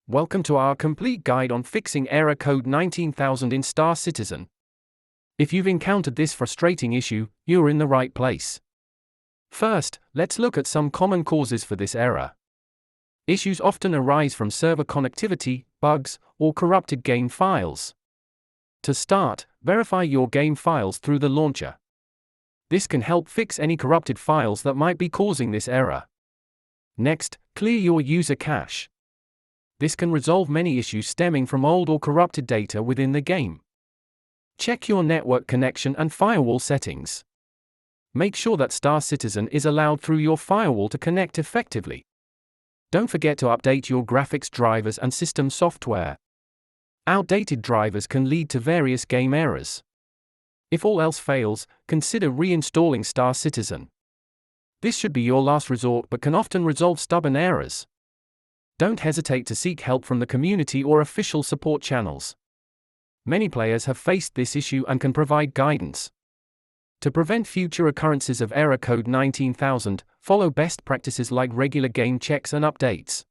Welcome to our complete guide on fixing error code 19000 in Starcitizen. If you've encountered this frustrating issue, you're in the right place. First, let's look at some common causes for this error. Issues often arise from server connectivity, bugs, or corrupted game files. To start, verify your game files through the launcher. This can help fix any corrupted files that might be causing this error. Next, clear your user cache. This can resolve many issues stemming from old or corrupted data within the game. Check your network connection and firewall settings. Make sure that Starcitizen is allowed through your firewall to connect effectively. Don't forget to update your graphics drivers and system software. Outdated drivers can lead to various game errors. If all else fails, consider reinstalling Starcitizen. This should be your last resort but can often resolve stubborn errors. Don't hesitate to seek help from the community or official support channels. Many players have faced this issue and can provide guidance. To prevent future occurrences of error code 19000, follow best practices like regular game checks and updates.